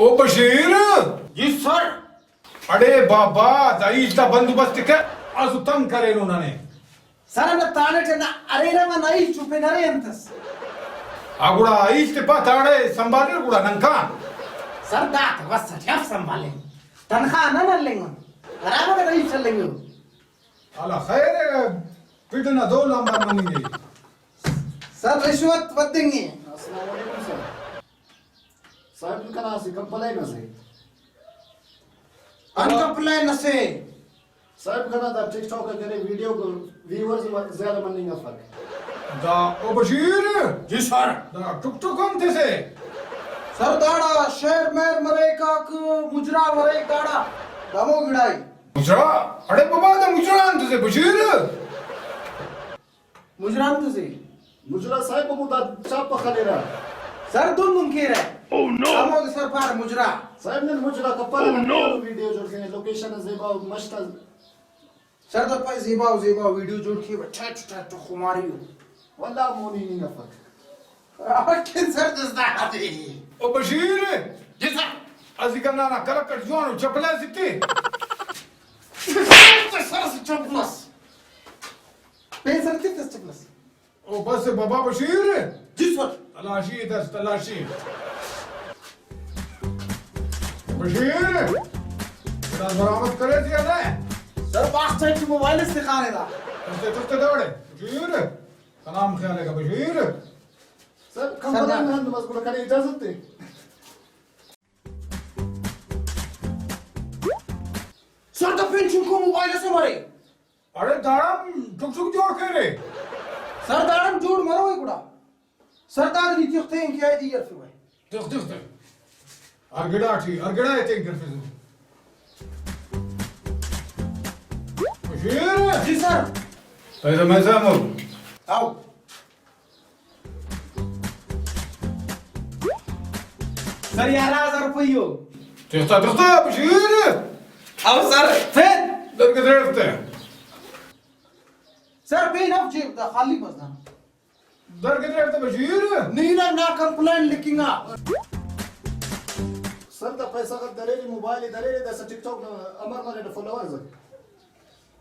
ओ बशीर जी sir. अरे बाबा दाईचा बंदोबस्त कर आज तंग करेल उन्होंने सर ना ताने अरे रे मन आई चुपे नरे अंतस आगुड़ा इष्ट पाताड़े संभाले गुड़ा नंका सर दात बस जब संभाले तनख्वाह ना लेंगे आराम में नहीं चलेंगे अला खैर कितना दो लंबा मांगेंगे सर रिश्वत मत देंगे अस्सलाम वालेकुम सर साहब का नाम कंप्लेन है अनकंप्लेन से साहब का नाम टिकटॉक करे वीडियो को व्यूअर्स ज्यादा मनने का फर्क दा ओ बशीर जी सर। दा टुक टुक हम थे से सर दाड़ा शेर मेर मरे का मुजरा मरे दाड़ा दमो गिड़ाई मुजरा अरे बाबा दा मुजरा अंत से बशीर मुजरान से मुजरा साहब को मुदा चाप खले रहा सर तुम मुमकिन है ओह नो दमो के सर पार मुजरा साहब ने मुजरा कपल वीडियो जोड़ के लोकेशन ज़ेबा मस्त सर तो पास ज़ेबा वीडियो जोड़ के अच्छा तो खुमारी हो वल्ला मोनी नहीं का फर्क अब किन सर दसदा आते ओ बशीर जी सर अजिकना ना करकट जोन चपला सिटी सर से चपलस पैसा कितने चपलस ओ बस बाबा बशीर जी सर तलाशी दस तलाशी बशीर बड़ा बरामद करे दिया ना सर पास टाइम मोबाइल इस्तेखाने दा तुझे दौड़े बशीर सलाम ख्याल है बशीर सर कंप्लेन में हम बस को करे इजाजत दे सर तो पेंशन को मोबाइल से मरे अरे दाड़म टुक टुक जोड़ के रे सर दाड़म जोड़ मरो ही कुड़ा सर दाड़ नीति उठते हैं क्या है यार फिर भाई देख अर्गड़ा है तेरे घर पे बशीर जी सर पैसा मैं सामू आओ सर 11,000 रुपये हो देखता बशीर आओ सर फिर दर के देखते सर बेन अब जेब दा खाली बस ना दर के देखते बशीर नीना ना कंप्लेन लिखिंगा सर दा पैसा का दरेरी मोबाइल दरेरी दा टिकटॉक अमर मरे फॉलोअर्स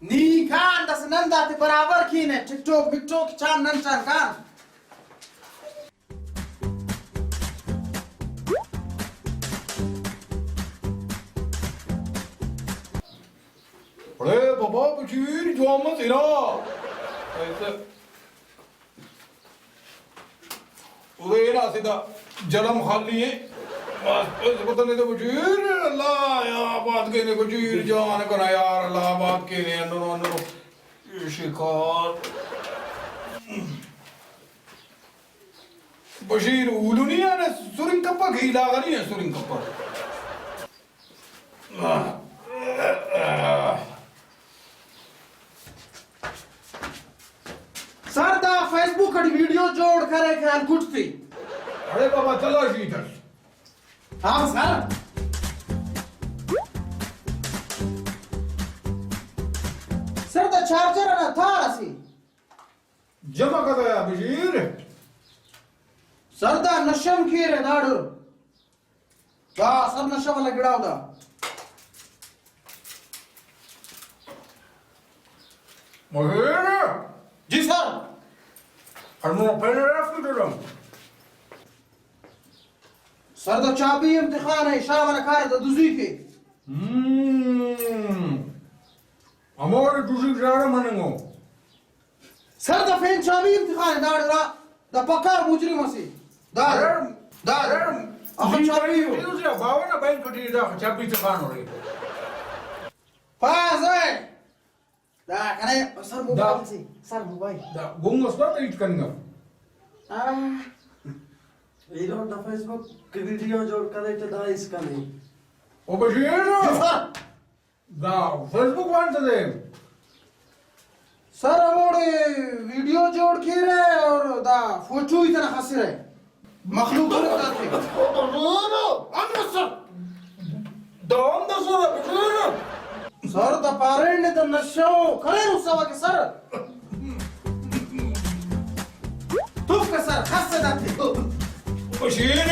नी खान दस नंदा ते बराबर की ने टिकटॉक चान नन चान खान अरे बाबा बशीर जो मत इरा ऐसे उरे ना सीधा जलम खाली है बस पता नहीं तो बशीर अल्लाह या बात के ने बशीर जान करा यार अल्लाह बात के ने अंदर शिकार बशीर उलुनिया ने सुरिंग कप्पा घीला गनी है सुरिंग कप्पा सर दा फेसबुक कड़ी वीडियो जोड़ करे ख्याल कुछ थी अरे बाबा चलो इधर हाँ सर सर दा चार्जर ना था रसी जमा कर दया बशीर सर दा नशम खीर है दाड़ो दा सर नशा वाला गिड़ाव दा बशीर जी सर अरे पहले रख दो सर दा चाबी इम्तिहान है शाह वाला कार दा दूसरी के हमारे दूसरी ड्राइवर मानेंगो सर दा फेन चाबी इम्तिहान है दाड़ दा पक्का मुजरी मसी दाड़ अब चाबी हो दूसरा बाबा ना बैंक कटी दा चाबी से बाहर हो रही पास है दा कने सर मोबाइल से सर मोबाइल दा गुंगस ना रीच करेंगे इधर दा फेसबुक के वीडियो जोड़ करे तो दा इसका नहीं ओ बशीर दा फेसबुक वन से दे सर हमारे वीडियो जोड़ के रहे और दा फोटो इतना हंस रहे मखलूक थे दाम दस बशीर सर दा पारे ने तो नशो करे रुसवा के सर तुफ के सर हंस दा थे बशीर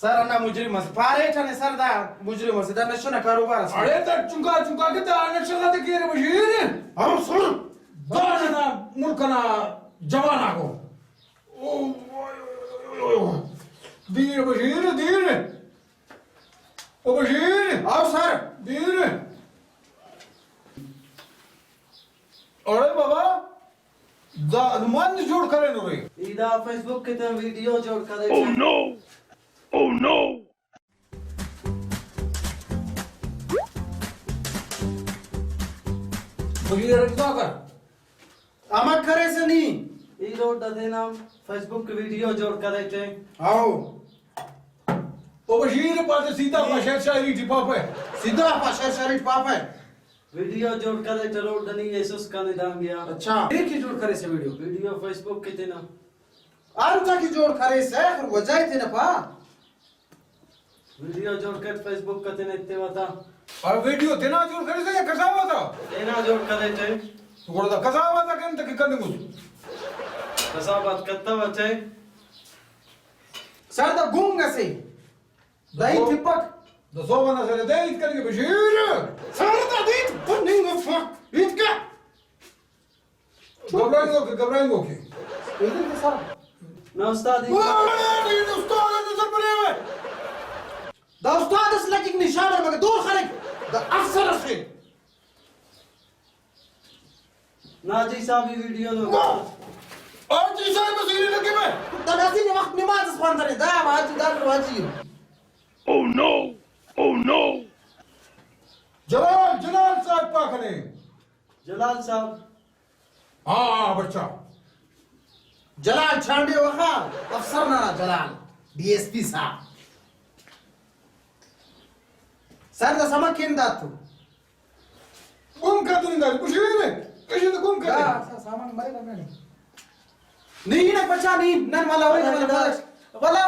सर अन्ना मुजरिम मस पारे ठने सर दा मुजरिम मस दा नशना कारोबार अरे तर चुंका के दाने चला ते केरे बशीर हम सुन दाने ना मुल्कना जवाना को ओ दीर बशीर दीर ओ बशीर आओ सर दीर अरे बाबा दा मन जोड़ करे नो रे इदा फेसबुक के ते वीडियो जोड़ कर दे Oh no! बशीर क्या कर अमक करे से नहीं ई रोड दे नाम फेसबुक के वीडियो जोड़ कर दे आओ ओ बशीर पास सीधा पाशा शायरी टिपा पे सीधा पाशा शरीफ पाप है वीडियो जोड़ कर दे रोड दनी यीशुस का निदान गया अच्छा एक ही जोड़ करे से वीडियो वीडियो फेसबुक के ते नाम आरुचा की जोड़ करे से फिर वजह थे ना पा वीडियो जोड़ कर फेसबुक का ते ने बता और वीडियो तेना जोड़ करे से कसावा था एना जोड़ कर दे तो बोला कसावा था केन तक करने कुछ कसा बात करता बचे सर दा गुंगा से दही टिपक तो सो बना से दे इत करके बशीर सर दा दी बनिंग फक इतका घबराएंगे के इधर सर ना उस्ताद ये उस्ताद ने सर बने हुए दा उस्ताद इस लकी निशान मगर दूर खलिक दा अफसर से ना जी साहब वीडियो नो और जी साहब बशीर लगे में दा नसी ने वक्त नमाज पढ़ रहे दा आज दा वाजी Oh no! Oh no! जलाल साहब पाखने जलाल साहब हाँ बच्चा जलाल छांडे वहा अफसर ना जलाल डीएसपी साहब सर दा समझ केन दा तू गुम कर दूंगा बशीर कैसे तो गुम कर दा सामान मारे ना नहीं ना बच्चा नहीं नन वाला और नहीं चल रहा वाला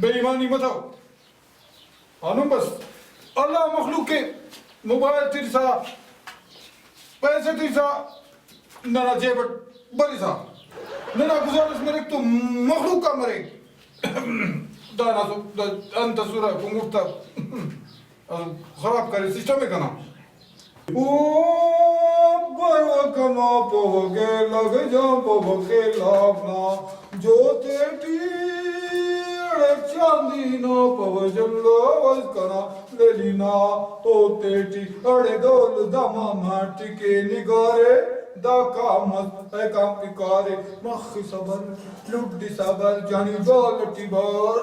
बेईमानी मत आओ अनु बस अल्लाह मखलूक के मोबाइल तिरसा पैसे तिरसा नना जेबट बरिसा नना गुजारिश मेरे तो मखलूक का मरे दाना सो अंत सुरा कुंगुप्ता खराब करे सिस्टम में करना ओ बरकना पवगे लग जा पवगे लागना जो तेटी चांदी नो पवजल्लो वस्कना लेलिना तो तेटी अड़े दोल दमा माटी के निगारे दा कामत है काम पिकारे मख सबर लुट दी सबर जानी दौलती बार